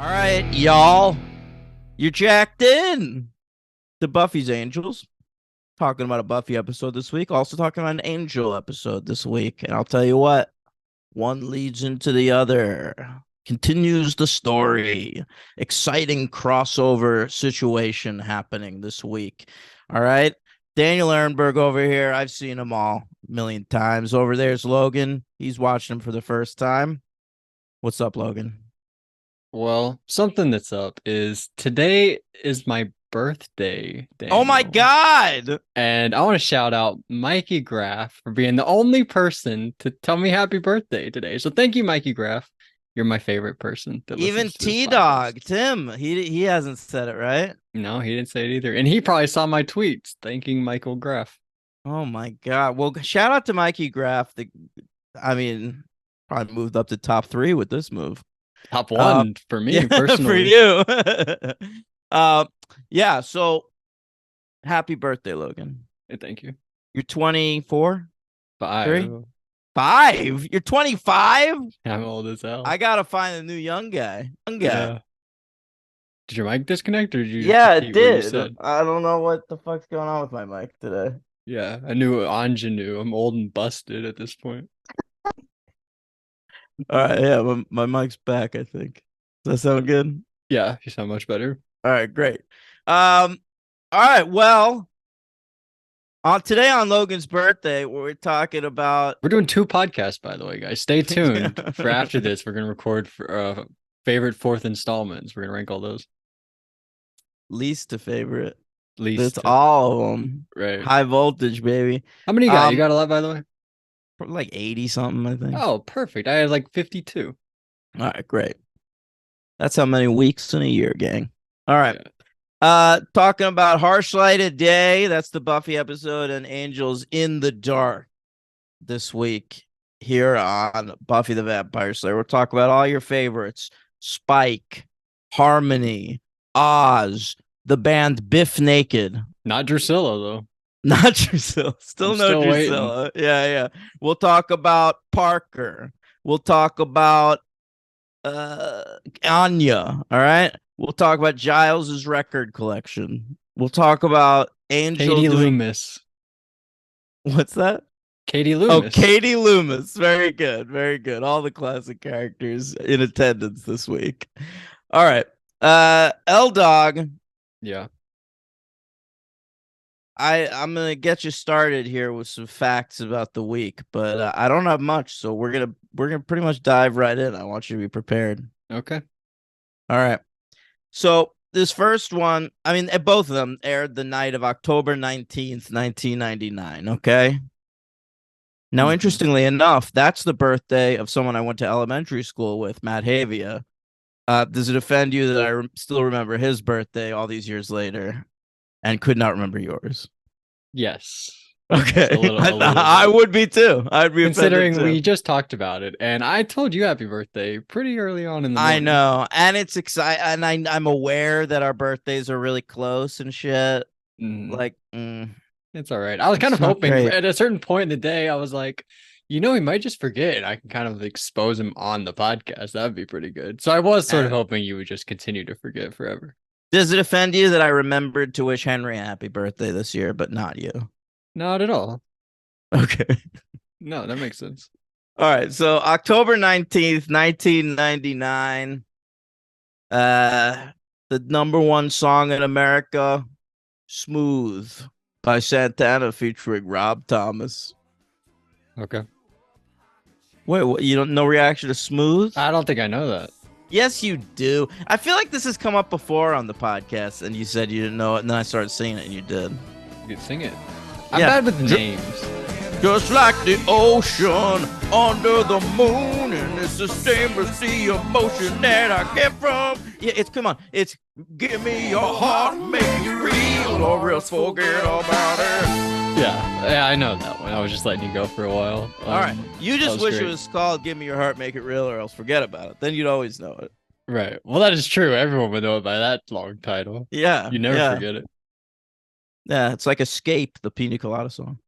All right, y'all. You're jacked in to Buffy's Angels. Talking about a Buffy episode this week. Also talking about an Angel episode this week. And I'll tell you what, one leads into the other. Continues the story. Exciting crossover situation happening this week. All right. Daniel Ehrenberg over here. I've seen them all a million times. Over there's Logan. He's watching them for the first time. What's up, Logan? Well, something that's up is today is my birthday, Oh my Daniel. God. And I want to shout out Mikey Graff for being the only person to tell me happy birthday today. So thank you, Mikey Graff. You're my favorite person that Even listens to this T podcast. Dog, Tim, he hasn't said it, right? No, he didn't say it either. And he probably saw my tweets thanking Michael Graff. Oh my God. Well, shout out to Mikey Graff. I mean, probably moved up to top 3 with this move. Top one for me Yeah, for personally. you. uh, yeah. So happy birthday, Logan. Hey, thank you. You're 24, 3, Five. 5. You're 25. I'm old as hell. I gotta find a new young guy. Yeah. Did your mic disconnect or did you Yeah, it repeat what you did. said? I don't know what the fuck's going on with my mic today. Yeah, I knew Anjanou. I'm old and busted at this point. All right, yeah, my mic's back, I think. Does that sound good? Yeah, you sound much better. All right, great. All right, well, today on Logan's birthday, we're talking about We're doing 2 podcasts, by the way, guys. Stay tuned for after this. We're gonna record for favorite fourth installments. We're gonna rank all those. least to favorite. It's Least all of them. right. High voltage, baby. How many you got? You got a lot, by the way? Probably like 80 something, I think. Oh, perfect. I had like 52. All right, great. That's how many weeks in a year, gang. All right. Yeah. Talking about Harsh Light of Day. That's the Buffy episode, and Angels in the Dark this week here on Buffy the Vampire Slayer. We'll talk about all your favorites: Spike, Harmony, Oz, the band Biff Naked. Not Drusilla, though. Not Drusilla. Still I'm no still Drusilla. Yeah, yeah. We'll talk about Parker. We'll talk about Anya. All right. We'll talk about Giles's record collection. We'll talk about Angel Katie doing Loomis. what's that? Katie Oh, Loomis. Katie Loomis. Very good. Very good. All the classic characters in attendance this week. All right. L Dog. Yeah. I'm gonna get you started here with some facts about the week, but I don't have much, so we're gonna pretty much dive right in. I want you to be prepared. Okay. All right. So this first one, I mean, both of them aired the night of October 19th, 1999. Okay. Now, interestingly enough, that's the birthday of someone I went to elementary school with, Matt Havia. Does it offend you that I still remember his birthday all these years later and could not remember yours? Yes. Okay. A little I would be too. I'd be considering offended too. we just talked about it, and I told you happy birthday pretty early on in the morning. I know, and it's exciting, and I'm aware that our birthdays are really close and shit. Like, it's all right. I was kind of It's not hoping great. at a certain point in the day, I was like, he might just forget, and I can kind of expose him on the podcast. That'd be pretty good. So I was sort of hoping you would just continue to forget forever. Does it offend you that I remembered to wish Henry a happy birthday this year, but not you? Not at all. Okay. No, that makes sense. All right. So October 19th, 1999. The number one song in America, Smooth by Santana featuring Rob Thomas. Okay. Wait, what, you don't know reaction to Smooth? I don't think I know that. Yes, you do. I feel like this has come up before on the podcast, and you said you didn't know it, and then I started singing it, and you did. You could sing it. I'm Yeah. bad with names. Just like the ocean under the moon, and it's the same as the emotion that I get from. Yeah, come on. It's give me your heart, make it real, or else forget about it. Yeah, I know that one. I was just letting you go for a while. All right. You just wish great. it was called Give Me Your Heart, Make It Real, or else forget about it. Then you'd always know it. Right. Well, that is true. Everyone would know it by that long title. Yeah. You never forget it. Yeah, it's like Escape, the Pina Colada song.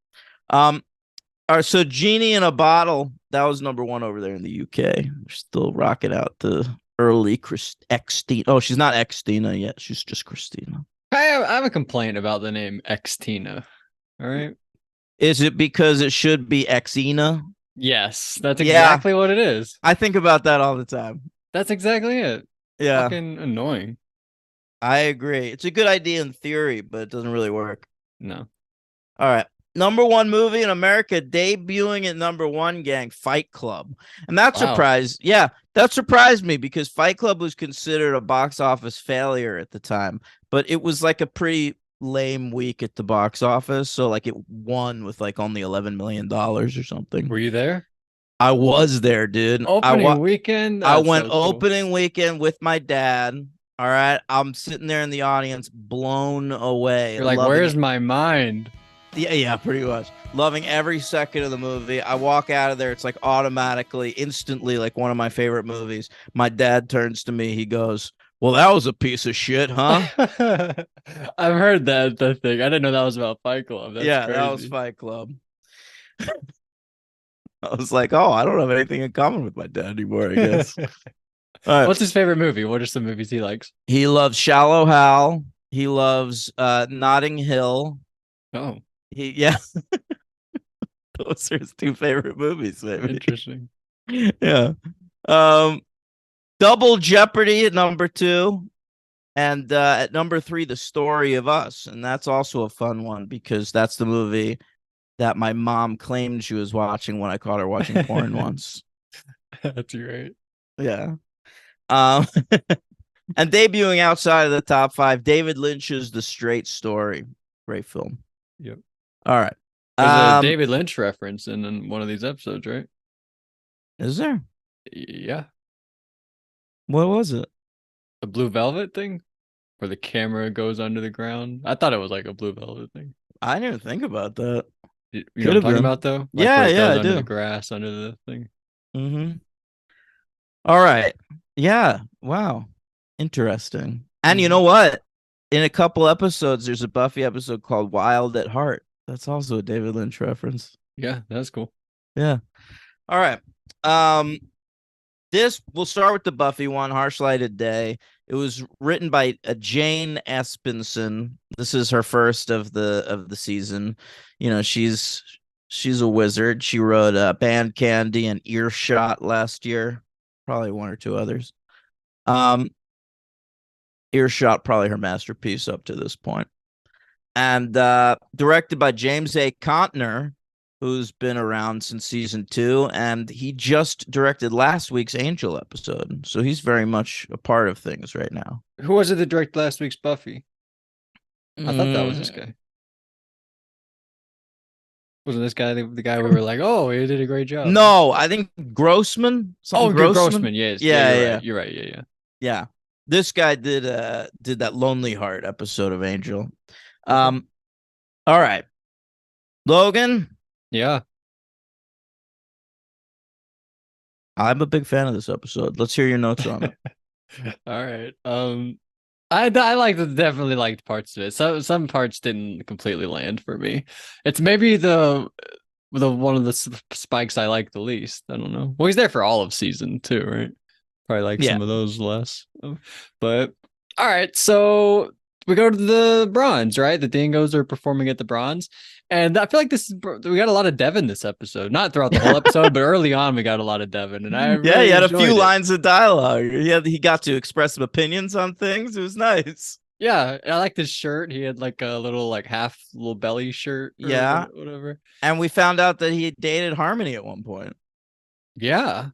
All right, so Genie in a Bottle, that was number one over there in the UK. We're still rocking out the Early Xtina. Oh, she's not Xtina yet. She's just Christina. I have a complaint about the name Xtina. All right. Is it because it should be Xena? Yes, that's Yeah, exactly what it is. I think about that all the time. That's exactly it. Yeah, Fucking annoying. I agree. It's a good idea in theory, but it doesn't really work. No. All right. Number one movie in America debuting at number one, gang, Fight Club. And that Wow. surprised, yeah, that surprised me because Fight Club was considered a box office failure at the time, but it was like a pretty lame week at the box office. So like it won with like only $11 million or something. Were you there? I was there, dude. Opening weekend? I That's went so cool. opening weekend with my dad. All right. I'm sitting there in the audience, blown away, You're like, loving where's it. my mind? Yeah, pretty much. Loving every second of the movie. I walk out of there, it's like automatically, instantly, like one of my favorite movies. My dad turns to me, he goes, "Well, that was a piece of shit, huh?" I've heard that thing. I didn't know that was about Fight Club. That's Yeah, that was crazy. Fight Club. I was like, oh, I don't have anything in common with my dad anymore, I guess. All right. What's his favorite movie? What are some movies he likes? He loves Shallow Hal. He loves Notting Hill. Oh, Yeah, those are his two favorite movies, maybe. interesting. Yeah. Um, Double Jeopardy at number two. And at number three, The Story of Us. And that's also a fun one because that's the movie that my mom claimed she was watching when I caught her watching porn once. That's great. Yeah. Um, and debuting outside of the top five, David Lynch's The Straight Story. Great film. Yep. All right. There's a David Lynch reference in one of these episodes, right? Is there? Yeah. What was it? The Blue Velvet thing where the camera goes under the ground. I thought it was like a Blue Velvet thing. I didn't think about that. You know Could what I'm have talking been. about though? Like where Yeah, it yeah, goes I under the do. grass, under the thing. Mm-hmm. All right. Yeah. Wow. Interesting. And you Mm-hmm. know what? In a couple episodes, there's a Buffy episode called Wild at Heart. That's also a David Lynch reference. Yeah, that's cool. Yeah. All right. Um, this we'll start with the Buffy one, Harsh Lighted Day. It was written by Jane Espenson. This is her first of the season. You know, she's a wizard. She wrote Band Candy and Earshot last year. Probably one or two others. Um, Earshot probably her masterpiece up to this point. And directed by James A. Contner, who's been around since season two, and he just directed last week's Angel episode, so he's very much a part of things right now. Who was it that directed last week's Buffy? I thought that was this Mm, guy. Wasn't this guy the guy we were like, oh, he did a great job? no, I think Grossman, something Oh, good Grossman. Grossman. Yes. Yeah, Yeah, you're yeah, right. You're right. Yeah, yeah. yeah. This guy did that Lonely Heart episode of Angel. Okay. Um, all right, Logan. Yeah. I'm a big fan of this episode. Let's hear your notes on it. All right. I liked definitely liked parts of it. Some parts didn't completely land for me. It's maybe the one of the spikes I like the least. I don't know. Well, he's there for all of season two, right? Probably like Yeah, some of those less. But all right, so we go to the bronze, right? The Dingoes are performing at the bronze. And I feel like we got a lot of Devin this episode. Not throughout the whole episode, but early on we got a lot of Devin, and I yeah, he really had a few enjoyed it. lines of dialogue. He got to express some opinions on things. It was nice. Yeah, I liked his shirt. He had like a little like half little belly shirt or Yeah, whatever. and we found out that he dated Harmony at one point. Yeah.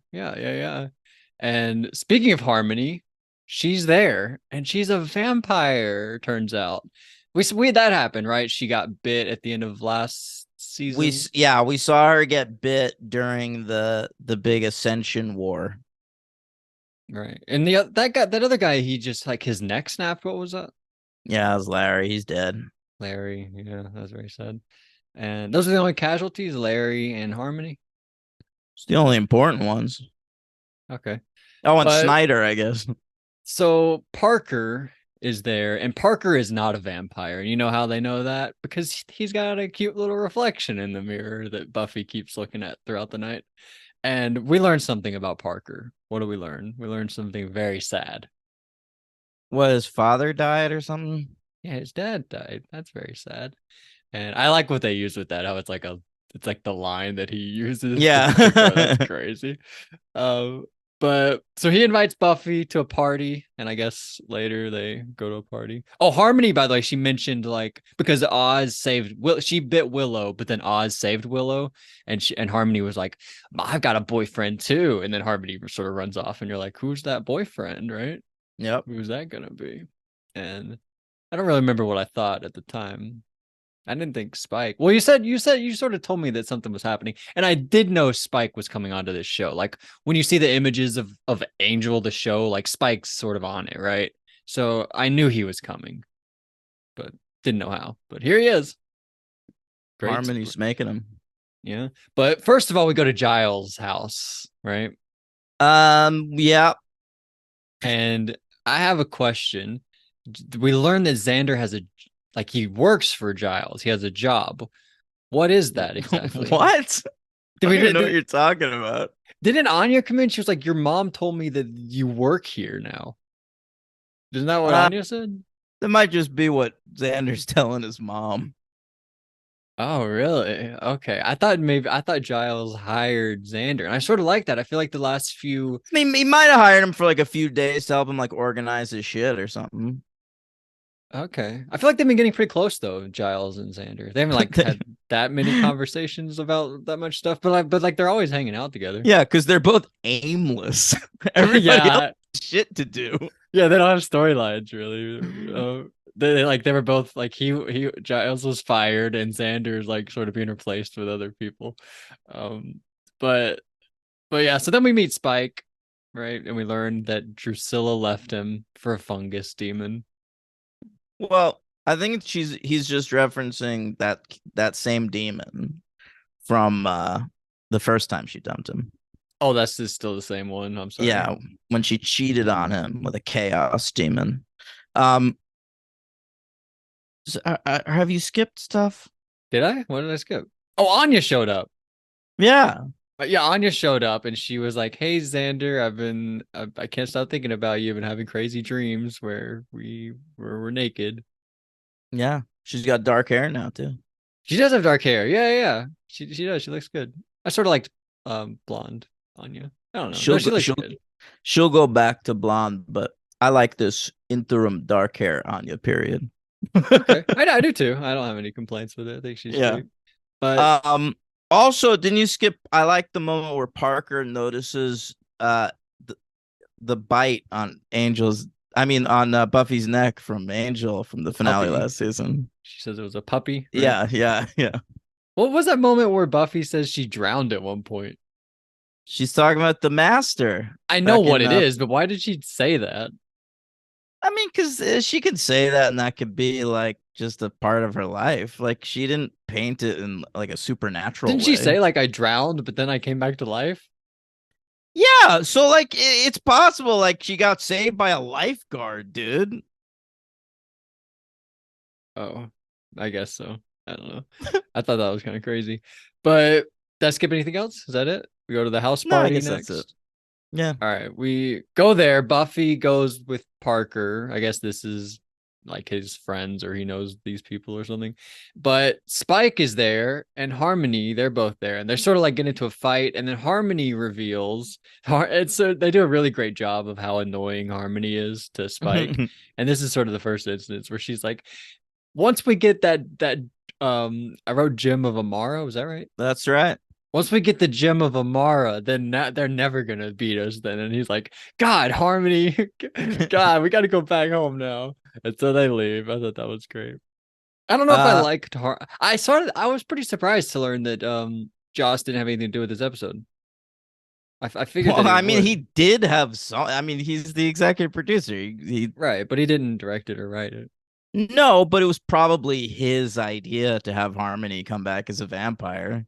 And speaking of Harmony, she's there and she's a vampire, turns out. We had that happen, right? She got bit at the end of last season. We saw her get bit during the big Ascension War. Right. And that other guy, he just like his neck snapped. What was that? Yeah, it was Larry. He's dead. Larry. Yeah, that was very sad. And those are the only casualties, Larry and Harmony. It's the only important ones. Okay. Oh, and But Snyder, I guess. so Parker is there, and Parker is not a vampire. You know how they know that? Because he's got a cute little reflection in the mirror that Buffy keeps looking at throughout the night. And we learned something about Parker. What do we learn? We learned something very sad. What, his father died or something? Yeah, his dad died. That's very sad. And I like what they use with that. How it's like the line that he uses to be like, bro, that's Yeah. crazy. Um, but so he invites Buffy to a party, and I guess later they go to a party. Oh, Harmony, by the way, she mentioned like because Oz saved Will, she bit Willow, but then Oz saved Willow, and Harmony was like, I've got a boyfriend too, and then Harmony sort of runs off, and you're like, who's that boyfriend, right? Yep. Who's that gonna be? And I don't really remember what I thought at the time. I didn't think Spike. Well, you said you sort of told me that something was happening, and I did know Spike was coming onto this show. Like when you see the images of Angel, the show, like Spike's sort of on it, right? So I knew he was coming, but didn't know how. But here he is. Great, Harmony's making him. yeah. But first of all, we go to Giles' house, right? Yeah. And I have a question. We learned that Xander has a like he works for Giles. He has a job. What is that exactly? What? I Did don't we even know what did, you're talking about. didn't Anya come in? She was like, "Your mom told me that you work here now." Isn't that what Uh, Anya said? that might just be what Xander's telling his mom. Oh, really? Okay. I thought Giles hired Xander, and I sort of like that. I feel like the last few. I mean, he might have hired him for like a few days to help him like organize his shit or something. Okay, I feel like they've been getting pretty close though, Giles and Xander. They haven't like had that many conversations about that much stuff, but like they're always hanging out together. Yeah, because they're both aimless. Everybody else Yeah, has shit to do. yeah, they don't have storylines really. They were both like he Giles was fired and Xander's like sort of being replaced with other people. Um, but but yeah, so then we meet Spike, right? And we learn that Drusilla left him for a fungus demon. Well, I think he's just referencing that same demon from the first time she dumped him. Oh, that's just still the same one. I'm sorry. Yeah, when she cheated on him with a chaos demon. Um, have you skipped stuff? Did I? What did I skip? Oh, Anya showed up. Yeah, Yeah, Anya showed up and she was like, "Hey, Xander, I can't stop thinking about you. I've been having crazy dreams where we're naked." yeah. She's got dark hair now too. She does have dark hair. Yeah, yeah, yeah. She does. She looks good. I sort of liked blonde Anya. I don't know. No, She'll she go, looks she'll good. she'll go back to blonde, but I like this interim dark hair Anya period. Okay, I do too. I don't have any complaints with it. I think she's Yeah. great. But Um. Also, didn't you skip? I like the moment where Parker notices the, the bite on Angel's. I mean, on Buffy's neck from Angel from the finale puppy. last season. She says it was a puppy, right? Yeah, yeah, yeah. What was that moment where Buffy says she drowned at one point? She's talking about the master I know back what in. it is, but why did she say that? I mean, because she could say that, and that could be like just a part of her life. Like she didn't paint it in like a supernatural Didn't she way. say like I drowned, but then I came back to life? Yeah, so like it's possible. Like she got saved by a lifeguard, dude. Oh, I guess so. I don't know. I thought that was kind of crazy. But did I skip anything else? Is that it? We go to the house No, I party guess that's it. next. Yeah. All right, we go there. Buffy goes with Parker. I guess this is like his friends or he knows these people or something. But Spike is there and Harmony, they're both there and they're sort of like getting into a fight. And then Harmony reveals it's they do a really great job of how annoying Harmony is to Spike. And this is sort of the first instance where she's like, once we get that I wrote Gem of Amara, was that right? That's right. Once we get the Gem of Amara, then they're never gonna beat us. Then and he's like, God, Harmony, God, we got to go back home now. And so they leave. I thought that was great. I don't know if I Uh, liked I was pretty surprised to learn that Joss didn't have anything to do with this episode. I figured that well, he I mean, would. he did have some. I mean, he's the executive producer. He Right, but he didn't direct it or write it. no, but it was probably his idea to have Harmony come back as a vampire.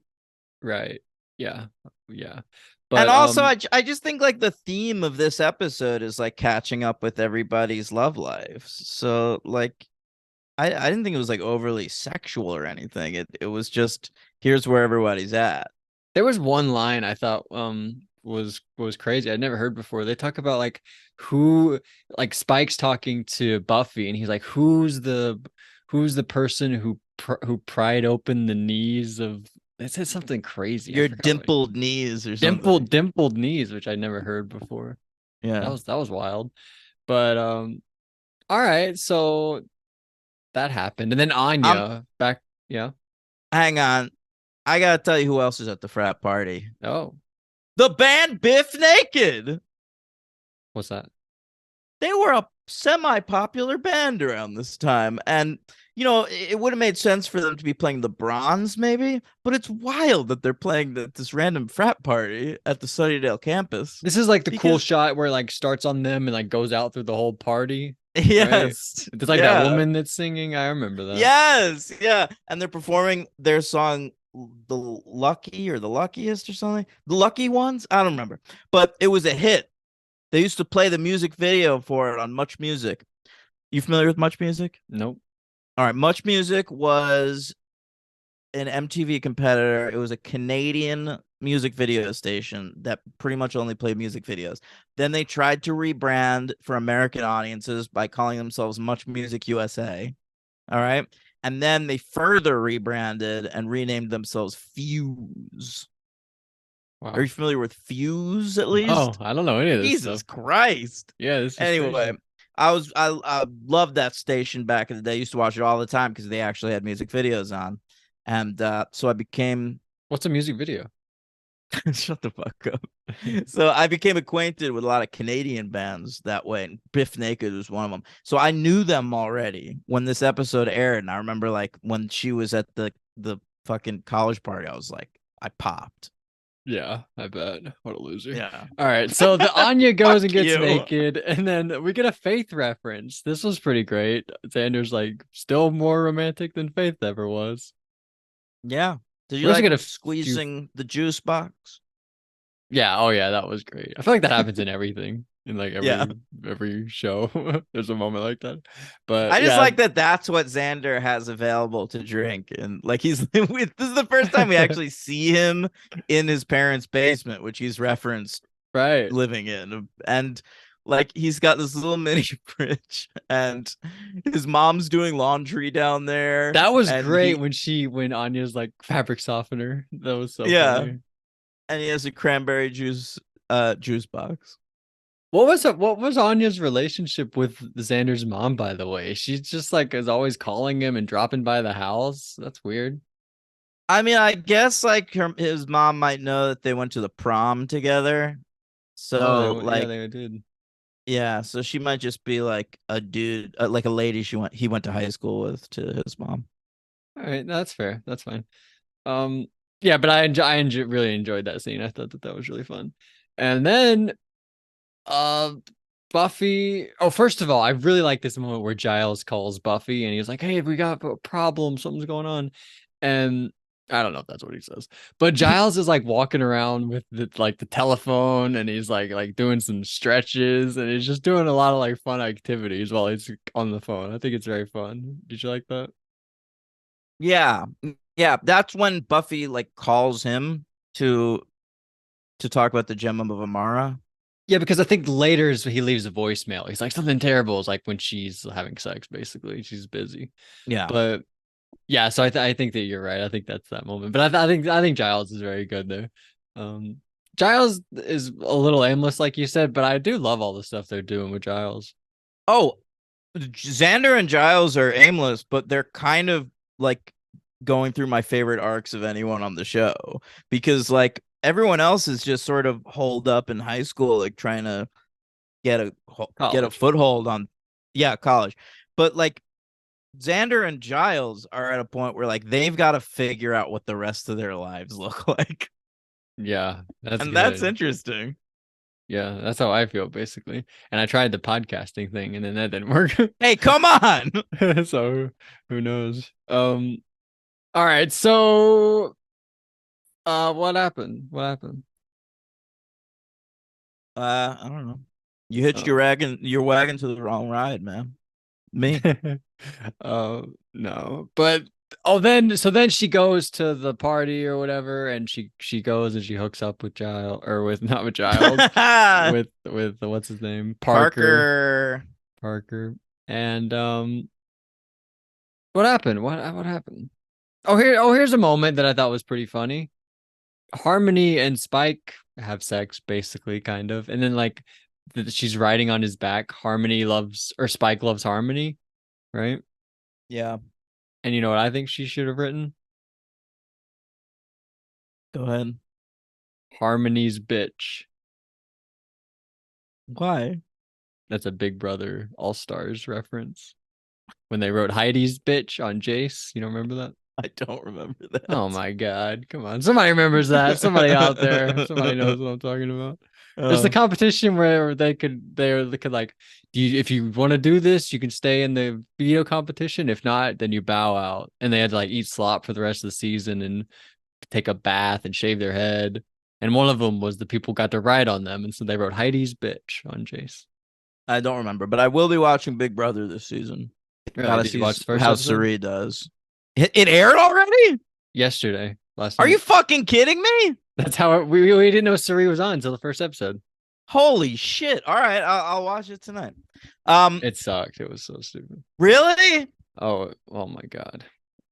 Right. Yeah. Yeah. And But also, I just think like the theme of this episode is like catching up with everybody's love lives. So like I didn't think it was like overly sexual or anything. It was just here's where everybody's at. There was one line I thought was crazy. I'd never heard before. They talk about like who like Spike's talking to Buffy and he's like who's the person who pried open the knees of it said something crazy. I Your forgot what dimpled knees or something. dimpled knees, which I'd never heard before. Yeah. That was wild. But all right, so that happened. And then I'm Anya back yeah. hang on. I gotta tell you who else is at the frat party. Oh, The band Biff Naked. what's that? They were a semi-popular band around this time. And it would have made sense for them to be playing the Bronze, maybe, but it's wild that they're playing this random frat party at the Sunnydale campus. This is like the cool Because shot where it like starts on them and like goes out through the whole party, right? yes, It's like that yeah. woman that's singing. I remember that. Yes, yeah. And they're performing their song The Lucky or The Luckiest or something. The Lucky Ones? I don't remember. But it was a hit. They used to play the music video for it on Much Music. You familiar with Much Music? Nope. All right, Much Music was an MTV competitor. It was a Canadian music video station that pretty much only played music videos. Then they tried to rebrand for American audiences by calling themselves Much Music USA. All right. And then they further rebranded and renamed themselves Fuse. Are Wow. you familiar with Fuse at Oh, least? I don't know any of this Jesus stuff. Christ. Yeah, this is Anyway, crazy. I loved that station back in the day. I used to watch it all the time because they actually had music videos on. And so I became What's a music video? shut the fuck up. So I became acquainted with a lot of Canadian bands that way. And Biff Naked was one of them. So I knew them already when this episode aired. And I remember like when she was at the fucking college party, I was like, I popped. Yeah, I bet. What a loser. Yeah. All right, so the Anya goes Fuck and gets you. naked, and then we get a Faith reference. This was pretty great. Xander's like still more romantic than Faith ever was. Yeah. Did you We also like get a few. squeezing the juice box? Yeah, oh yeah, that was great. I feel like that happens in everything, in like Yeah. every show. There's a moment like that. But I just yeah. like that that's what Xander has available to drink. And like this is the first time we actually see him in his parents' basement, which he's referenced Right. living in. And like he's got this little mini fridge and his mom's doing laundry down there. That was And great when Anya's like fabric softener. That was so yeah, funny. and he has a cranberry juice box. What was Anya's relationship with Xander's mom, by the way? She just like is always calling him and dropping by the house. That's weird. I mean, I guess like his mom might know that they went to the prom together. Oh, So yeah, like they did. yeah, so she might just be like a dude, like a lady he went to high school with to his mom. All right, that's fair. That's fine. Um, yeah, but really enjoyed that scene. I thought that was really fun. And then uh Buffy. Oh, first of all, I really like this moment where Giles calls Buffy and he's like, "Hey, we got a problem. Something's going on." And I don't know if that's what he says, but Giles is like walking around with the telephone and he's like doing some stretches and he's just doing a lot of like fun activities while he's on the phone. I think it's very fun. Did you like that? Yeah. Yeah, that's when Buffy like calls him to talk about the gem of Amara. Yeah, because I think later he leaves a voicemail. He's like something terrible is like when she's having sex, basically. She's busy. Yeah. But yeah, so I think that you're right. I think that's that moment. But I think Giles is very good there. Um, Giles is a little aimless, like you said, but I do love all the stuff they're doing with Giles. Oh, Xander and Giles are aimless, but they're kind of like going through my favorite arcs of anyone on the show because like everyone else is just sort of holed up in high school, like trying to get a get a College. foothold on, yeah, college. But like Xander and Giles are at a point where like they've got to figure out what the rest of their lives look like, Yeah, that's and that's good. interesting. Yeah, that's how I feel basically. And I tried the podcasting thing and then that didn't work. Hey, come on. So who knows? All right, so what happened? What happened? I don't know. You hitched Oh. your wagon to the wrong ride, man. Me. No. But then she goes to the party or whatever, and she goes and she hooks up with Giles, or with not with Giles, with what's his name, Parker. Parker. Parker. And what happened? What happened? Here's a moment that I thought was pretty funny. Harmony and Spike have sex, basically, kind of, and then like she's riding on his back. Harmony loves, or Spike loves Harmony, right? Yeah. And you know what I think she should have written? Go ahead. Harmony's bitch. Why? That's a Big Brother All Stars reference. When they wrote Heidi's bitch on Jace, you don't remember that? I don't remember that. Oh my God. Come on. Somebody remembers that. Somebody out there. Somebody knows what I'm talking about. There's the competition where they could like, if you want to do this, you can stay in the veto competition. If not, then you bow out. And they had to like eat slop for the rest of the season and take a bath and shave their head. And one of them was the people got to ride on them. And so they wrote Heidi's bitch on Jace. I don't remember, but I will be watching Big Brother this season. Really? Gotta Did you see watch the first how episode? Suri does. It aired already? Yesterday, last Are night. you fucking kidding me? That's how we didn't know Suri was on until the first episode. Holy shit! All right, I'll watch it tonight. It sucked. It was so stupid. Really? Oh my God.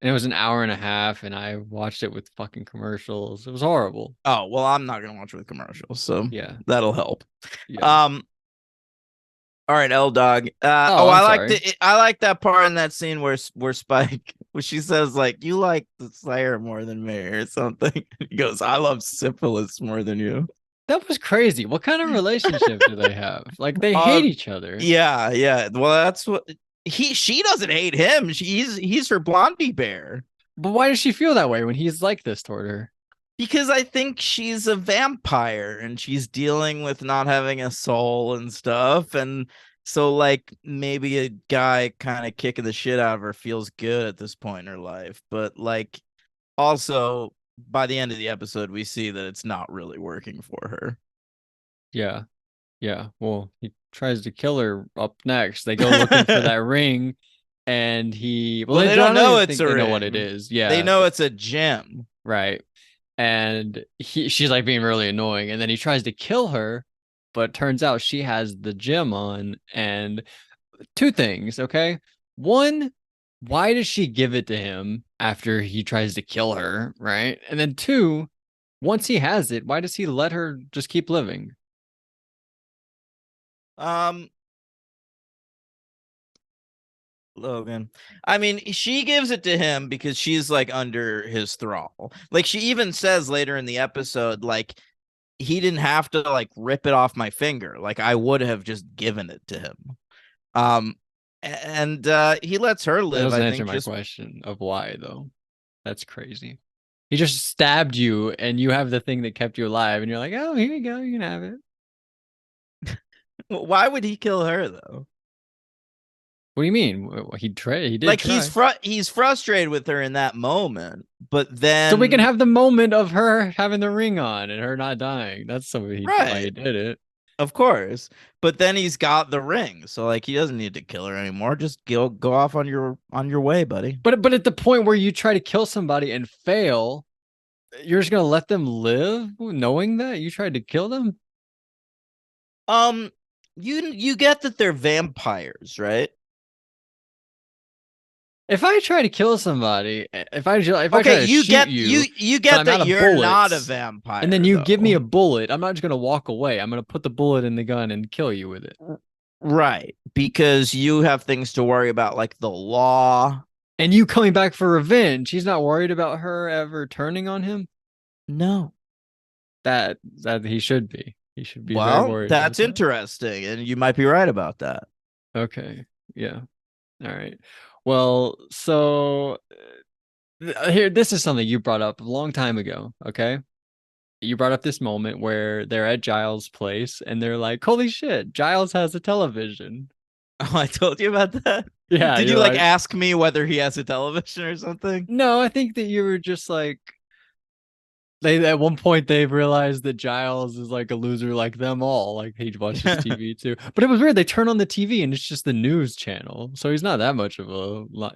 And it was an hour and a half, and I watched it with fucking commercials. It was horrible. Oh well, I'm not gonna watch it with commercials, so Yeah, that'll help. yeah. All right, L Dog. I'm sorry. I like that part in that scene where Spike, where she says like, "You like the Slayer more than me" or something. He goes, "I love syphilis more than you." That was crazy. What kind of relationship do they have? Like they hate each other. Yeah, yeah. Well, that's what she doesn't hate him. He's her blondie bear. But why does she feel that way when he's like this toward her? Because I think she's a vampire and she's dealing with not having a soul and stuff. And so, like, maybe a guy kind of kicking the shit out of her feels good at this point in her life. But, like, also, by the end of the episode, we see that it's not really working for her. Yeah. Yeah. Well, he tries to kill her up next. They go looking for that ring, and They don't know even it's think a they know ring. what it is. Yeah. They know it's a gem. Right. And she's like being really annoying, and then he tries to kill her, but turns out she has the gem on. And two things, okay? One, why does she give it to him after he tries to kill her, right? And then two, once he has it, why does he let her just keep living? Um, Logan. I mean, she gives it to him because she's like under his thrall. Like she even says later in the episode, like he didn't have to like rip it off my finger. Like I would have just given it to him. Um, and he lets her That live. doesn't I answer think my just question of why, though. That's crazy. He just stabbed you, and you have the thing that kept you alive, and you're like, oh, here you go, you can have it. why would he kill her though? What do you mean? He did Like try. he's frustrated with her in that moment, but So we can then have the moment of her having the ring on and her not dying. That's why he right. did it. Of course. But then he's got the ring. So like he doesn't need to kill her anymore. Just go off on your way, buddy. But at the point where you try to kill somebody and fail, you're just gonna let them live knowing that you tried to kill them? Um you get that they're vampires, right? If I try to kill somebody, if I try Okay, to you shoot get you, you but get I'm out that of you're not a bullets, and then vampire you give me a though. bullet, I'm not just gonna walk away. I'm gonna put the bullet in the gun and kill you with it. Right. Because you have things to worry about like the law. And you coming back for revenge, he's not worried about her ever turning on him. No. That he should be. He should be very Well, worried about that's that. interesting, and you might be right about that. Okay. Yeah. All right. Well, so here, this is something you brought up a long time ago. Okay. You brought up this moment where they're at Giles' place and they're like, holy shit, Giles has a television. Oh, I told you about that. Yeah. Did you You're like like, ask me whether he has a television or something? no, I think that you were just like, they at one point they've realized that Giles is like a loser like them all. Like he watches TV too. But it was weird. They turn on the TV and it's just the news channel. So he's not that much of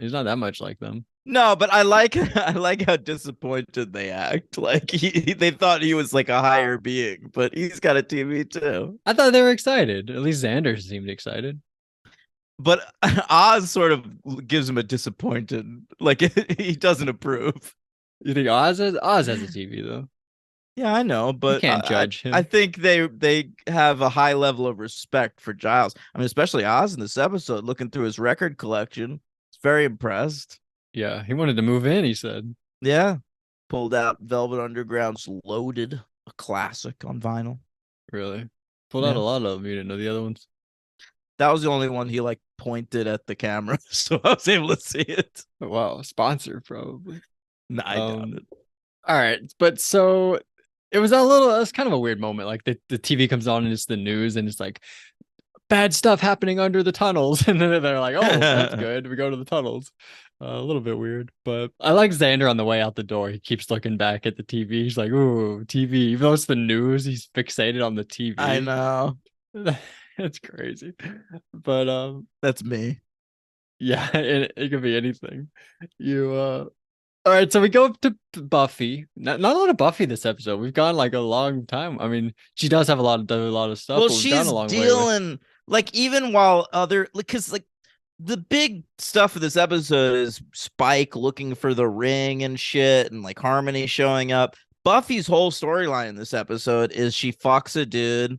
he's not that much like them. No, but I like I like how disappointed they act. Like they thought he was like a higher being, but he's got a TV too. I thought they were excited. At least Xander seemed excited. But Oz sort of gives him a disappointed, like he doesn't approve. You think Oz has a TV though? Yeah, I know, You but can't judge I him. think they have a high level of respect for Giles. I mean, especially Oz in this episode, looking through his record collection, he's very impressed. Yeah, he wanted to move in, he said. Yeah, pulled out Velvet Underground's "Loaded," a classic on vinyl. Really. Pulled out a Yeah, lot of them. You didn't know the other ones. that was the only one he like pointed at the camera, so I was able to see it. Oh, wow, sponsor probably. No, I doubt Um, it. all right, but so it was kind of a weird moment. Like the TV comes on and it's the news and it's like bad stuff happening under the tunnels, and then they're like, "Oh, that's good. We go to the tunnels." A little bit weird, but I like Xander on the way out the door. He keeps looking back at the TV. He's like, "Ooh, TV." Even though it's the news, he's fixated on the I TV. know. That's crazy. But That's yeah, it could be anything. You all right, so we go up to Buffy. Not a lot of Buffy this episode. We've gone like a long time. I mean, she does have done a lot of stuff, Well, but we've gone a she's long way with. dealing like even while other because like the big stuff of this episode is Spike looking for the ring and shit and like Harmony showing up. Buffy's whole storyline in this episode is she fucks a dude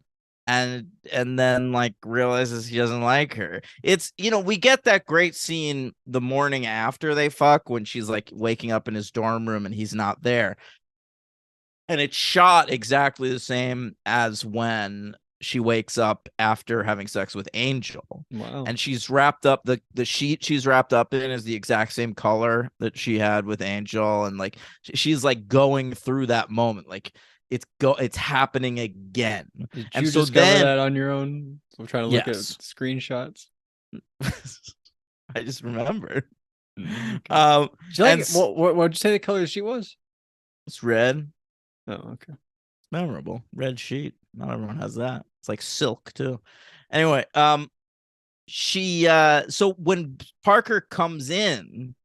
and then like realizes he doesn't like her. It's we get that great scene the morning after they fuck when she's like waking up in his dorm room and he's not there. And it's shot exactly the same as when she wakes up after having sex with Angel. Wow. And she's wrapped up the sheet she's wrapped up in is the exact same color that she had with Angel. And like she's like going through that moment. Like it's happening again. Did And you so discover then that on your own? I'm trying to look at yes. screenshots. I just remember. Okay. Um She and like what'd you say the color she was? it's red. Oh, okay. Memorable. Red sheet. Not everyone has that. It's like silk too. Anyway, she so when Parker comes in,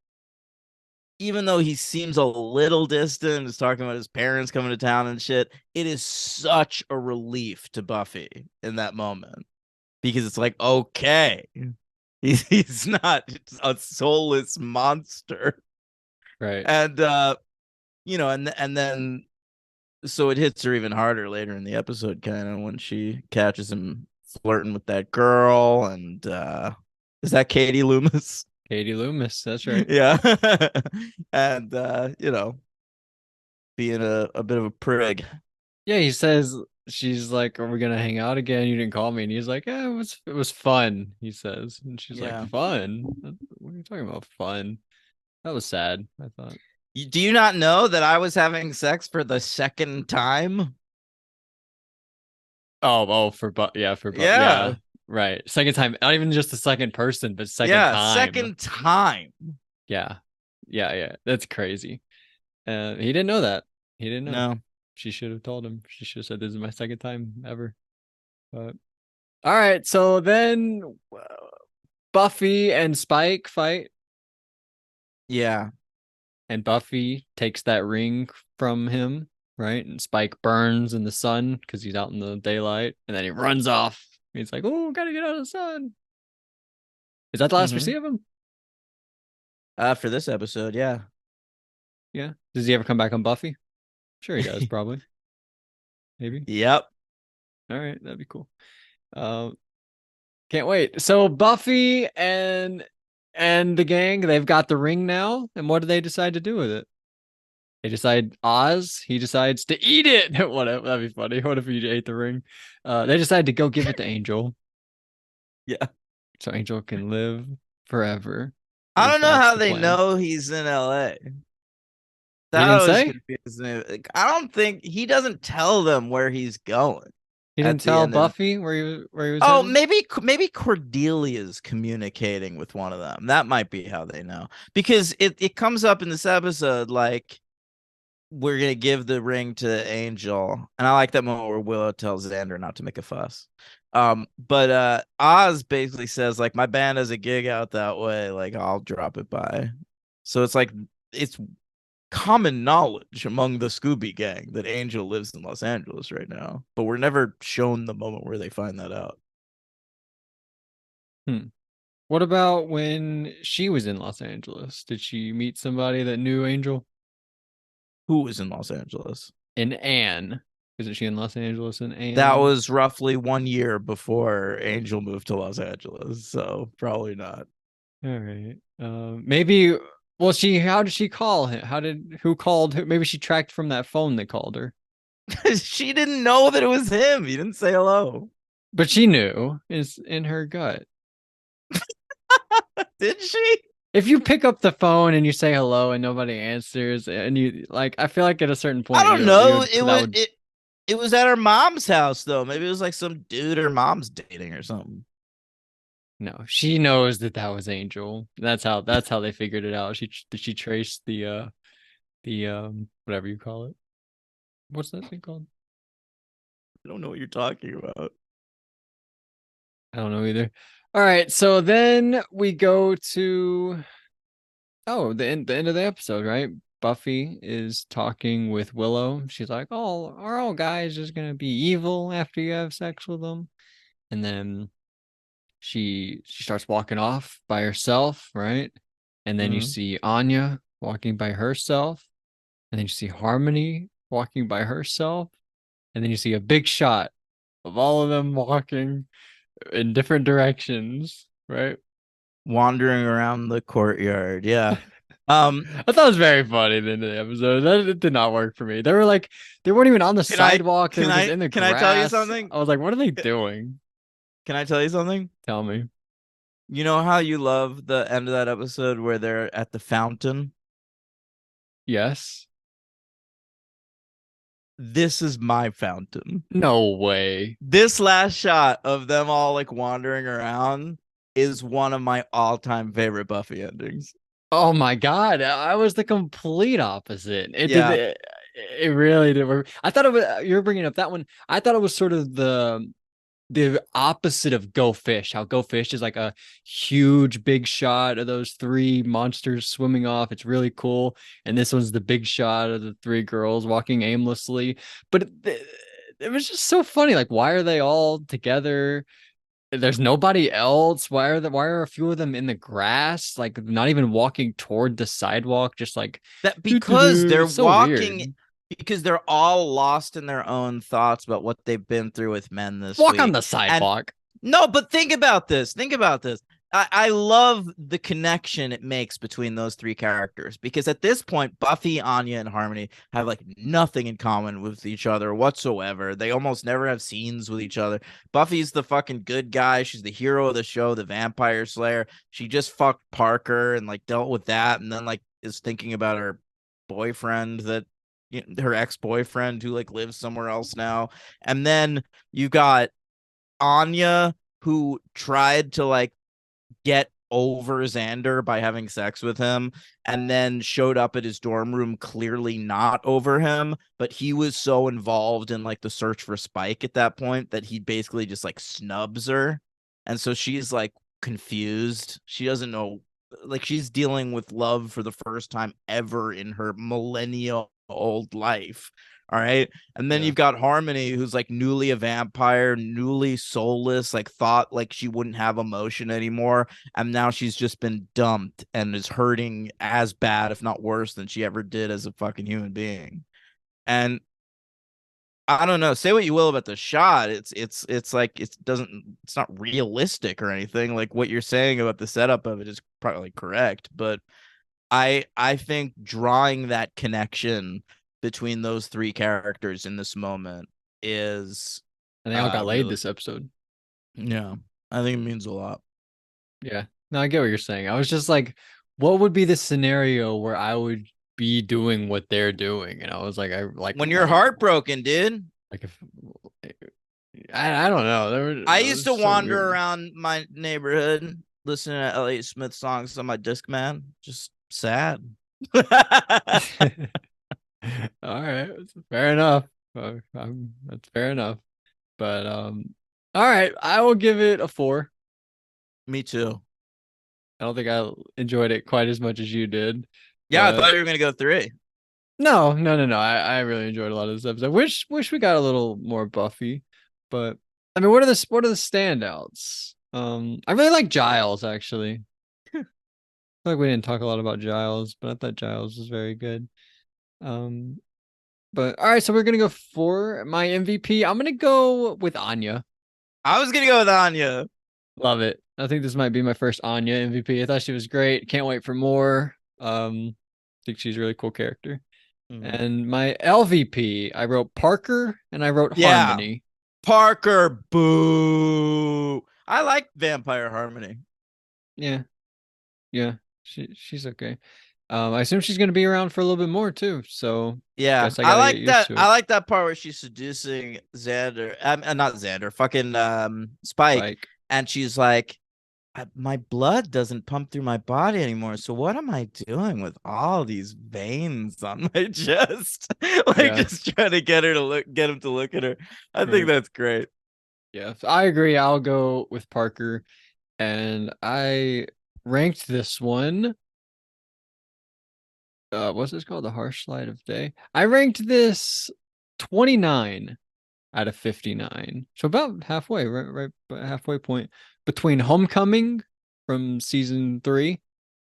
even though he seems a little distant, is talking about his parents coming to town and shit, it is such a relief to Buffy in that moment because it's like, okay, he's not a soulless monster. Right. And and then so it hits her even harder later in the episode, kind of when she catches him flirting with that girl. And is that Katie Loomis? Katie Loomis, that's right. Yeah. And being a bit of a prig. Yeah, he says she's like, "Are we gonna hang out again? You didn't call me." And he's like, "Yeah, it was fun," he says. And she's like, Yeah. "Fun? What are you talking about? Fun?" That was sad, I thought. Do you not know that I was having sex for the second time? Oh, Yeah. yeah, right. Second time, not even just the second person, but second Yeah, time. second time. Yeah, yeah. That's crazy. He didn't know that. He didn't know. No. She should have told him. She should have said, "This is my second time ever." But all right, so then Buffy and Spike fight, Yeah. and Buffy takes that ring from him, right? And Spike burns in the sun because he's out in the daylight, and then he runs off. He's like, "Oh, gotta get out of the sun." Is that the last we Mm-hmm. see of him? For this episode, yeah. Yeah. Does he ever come back on Buffy? Sure, he does. Probably. Maybe. Yep. All right, that'd be cool. Um, can't wait. So Buffy and the gang, they've got the ring now. And what do they decide to do with it? They decide he decides to eat it. Whatever, that'd be funny. What if he ate the ring? They decide to go give it to Angel. Yeah. So Angel can live forever. At I least don't know that's how the they plan. know he's in LA. He That didn't always say? confuses me. Like, I don't think he doesn't tell them where he's going He at didn't the tell end of. Buffy where he was Oh, headed? maybe Cordelia's communicating with one of them. That might be how they know because it comes up in this episode like we're gonna give the ring to Angel, and I like that moment where Willow tells Xander not to make a fuss. But Oz basically says like my band has a gig out that way, like I'll drop it by. So it's like it's common knowledge among the Scooby gang that Angel lives in Los Angeles right now, but we're never shown the moment where they find that out. Hmm. What about when she was in Los Angeles? Did she meet somebody that knew Angel? Who is in Los Angeles? And Anne. Isn't she in Los Angeles and That Anne? was roughly 1 year before Angel moved to Los Angeles, so probably not. All right. Maybe. Well, she. How did she call him? Who called her? Maybe she tracked from that phone that called her. She didn't know that it was him. He didn't say hello. But she knew. It's in her gut. Did she? If you pick up the phone and you say hello and nobody answers, and you like, I feel like at a certain I point don't you know. would that would It was at her mom's house though. Maybe it was like some dude her mom's dating or something. no. She knows that that was Angel. That's how they figured it out. She traced the whatever you call it. What's that thing called? I don't know what you're talking about. I don't know either. All right, so then we go to the end of the episode, right? Buffy is talking with Willow. She's like, "Oh, are all guys just gonna be evil after you have sex with them?" And then she starts walking off by herself, right? And then you Mm-hmm. see Anya walking by herself, and then you see Harmony walking by herself, and then you see a big shot of all of them walking in different directions, right? Wandering around the courtyard. Yeah. Um, I thought it was very funny at the end of the episode. That it did not work for me. They were like, they weren't even on the can I sidewalk. They can were just I in the can I tell you grass. something? I was like, what are they doing? Can I tell you something? Tell me. You know how you love the end of that episode where they're at the fountain? Yes. This is my fountain. No way. This last shot of them all like wandering around is one of my all-time favorite Buffy endings. Oh my God. I was the complete opposite. Yeah, It really did work. I thought it was, you're bringing up that one. I thought it was sort of the opposite of Go Fish. How Go Fish is like a huge big shot of those three monsters swimming off. It's really cool. And this one's the big shot of the three girls walking aimlessly. But it was just so funny. Like, why are they all together? There's nobody else. Why are a few of them in the grass? Like not even walking toward the sidewalk, just like that doo, doo, because doo. they're It's so walking weird. because they're all lost in their own thoughts about what they've been through with men this Walk on week. the And sidewalk. no, but think about this. Think about this. I love the connection it makes between those three characters because at this point, Buffy, Anya, and Harmony have like nothing in common with each other whatsoever. They almost never have scenes with each other. Buffy's the fucking good guy. She's the hero of the show, the vampire slayer. She just fucked Parker and like dealt with that and then like is thinking about her boyfriend that her ex-boyfriend who like lives somewhere else now. And then you got Anya who tried to like get over Xander by having sex with him and then showed up at his dorm room clearly not over him, but he was so involved in like the search for Spike at that point that he basically just like snubs her. And so she's like confused. She doesn't know, like she's dealing with love for the first time ever in her millennial old life. All right. And then Yeah. you've got Harmony, who's like newly a vampire, newly soulless, like thought like she wouldn't have emotion anymore. And now she's just been dumped and is hurting as bad, if not worse, than she ever did as a fucking human being. And I don't know. Say what you will about the shot. It's like it's not realistic or anything. Like what you're saying about the setup of it is probably correct, but I think drawing that connection between those three characters in this moment is And they all got laid really, this episode. yeah, I think it means a lot. Yeah. No, I get what you're saying. I was just like, what would be the scenario where I would be doing what they're doing? And I was like, I When you're heartbroken, dude. like if I don't know. I That used was to so wander weird. around my neighborhood listening to Elliott Smith songs on my Discman, just sad. All right, fair enough. That's fair enough. But all right, I will give it a 4. Me too. I don't think I enjoyed it quite as much as you did, Yeah, I thought but you were gonna go 3. no, no, no, no. I really enjoyed a lot of this episode. Wish we got a little more Buffy, but I mean, what are the standouts? I really like Giles actually. I feel like we didn't talk a lot about Giles, but I thought Giles was very good. Um, but all right, so we're gonna go for my MVP. I'm gonna go with Anya. I was gonna go with Anya. Love it. I think this might be my first Anya MVP. I thought she was great. Can't wait for more. I think she's a really cool character. Mhm. And my LVP, I wrote Parker and I wrote Yeah, Harmony. Parker. Boo. I like Vampire Harmony. Yeah, yeah, she's okay. I assume she's gonna be around for a little bit more too. So Yeah, guess I I gotta get like used that. to I it. like that part where she's seducing Xander. Not Xander. Fucking Spike, Like, and she's like, My blood doesn't pump through my body anymore. So what am I doing with all these veins on my chest? Like yeah, just trying to get him to look at her. I think right. that's great. Yeah, so I agree. I'll go with Parker, and I ranked this one. What's this called? The Harsh Light of Day. I ranked this 29 out of 59. So about halfway, right about halfway point between Homecoming from season 3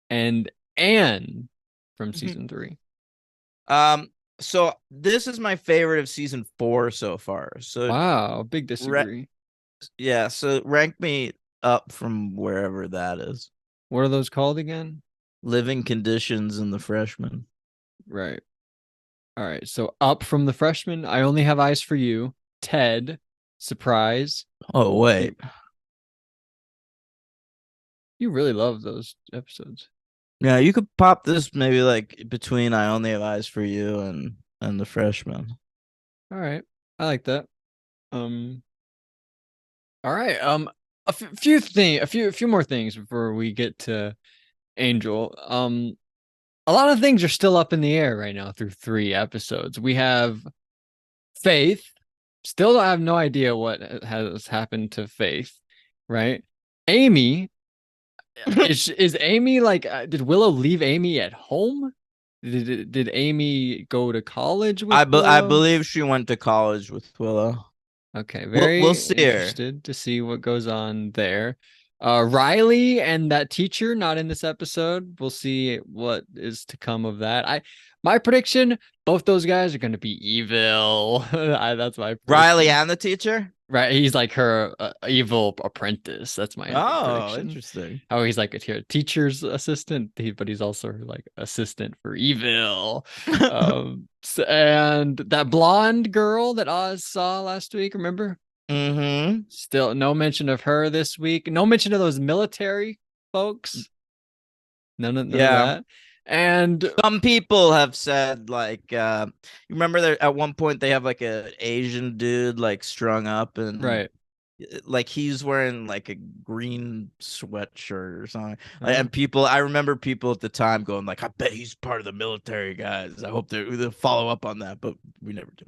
and Anne from season 3. Um, so this is my favorite of season 4 so far. So Wow, big re- disagree. yeah, so rank me up from wherever that is. What are those called again? Living conditions in the freshman. Right. All right. So up from the freshman, I only have eyes for you. Ted, surprise. Oh You wait. you really love those episodes. Yeah, you could pop this maybe like between I only have eyes for you and the freshman. All right. I like that. Um all right. A few more things before we get to Angel. A lot of things are still up in the air right now through 3 episodes. We have Faith. Still have no idea what has happened to Faith, right? Amy, is Amy like did Willow leave Amy at home? Did Amy go to college with I Willow? believe she went to college with Willow. Okay, We'll very see her. interested to see what goes on there. Riley and that teacher not in this episode. We'll see what is to come of that. My prediction, both those guys are going to be evil. That's my Riley prediction. and the teacher? Right, he's like her evil apprentice. That's my Oh, prediction. interesting. How he's like a teacher's assistant, but he's also her like assistant for evil. And that blonde girl that Oz saw last week, remember? Mm-hmm. Still no mention of her this week. No mention of those military folks. None of Yeah. that. And Some people have said like you remember there at one point they have like a Asian dude like strung up and right. like he's wearing like a green sweatshirt or something. Uh, And people I remember people at the time going like I bet he's part of the military guys. I hope they'll follow up on that, but we never do.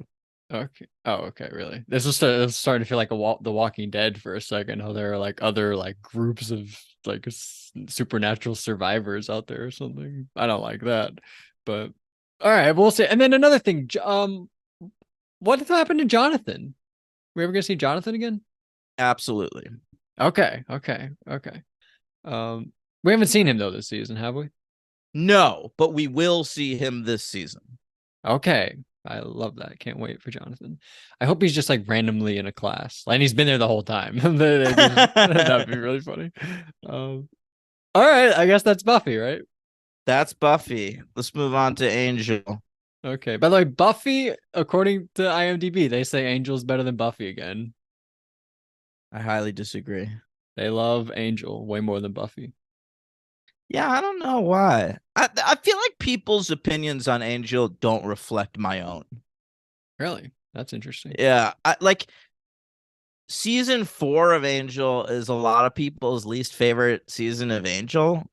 Okay. Oh, okay. Really? This was starting to feel like The Walking Dead for a second. How there are like other like groups of like supernatural survivors out there or something. I don't like that. But all right, we'll see. And then another thing. What happened to Jonathan? We ever gonna see Jonathan again? Absolutely. Okay. Okay. Okay. We haven't seen him though this season, have we? No, but we will see him this season. Okay. I love that. Can't wait for Jonathan. I hope he's just like randomly in a class. And he's been there the whole time. That'd be really funny. Um, all right. I guess that's Buffy, right? That's Buffy. Let's move on to Angel. Okay. By the way, Buffy, according to IMDb, they say Angel's better than Buffy again. I highly disagree. They love Angel way more than Buffy. Yeah, I don't know why. I feel like people's opinions on Angel don't reflect my own. Really? That's interesting. Yeah, like season 4 of Angel is a lot of people's least favorite season of Angel,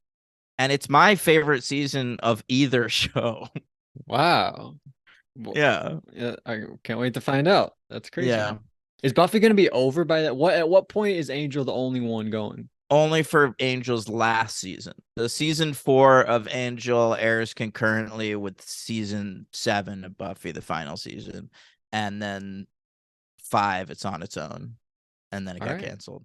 and it's my favorite season of either show. Wow. Well, Yeah. yeah, I can't wait to find out. That's crazy. Yeah. Is Buffy gonna be over by that? At what point is Angel the only one going? Only for Angel's last season. The season 4 of Angel airs concurrently with season 7 of Buffy, the final season. And then 5, it's on its own. And then it All got right. canceled.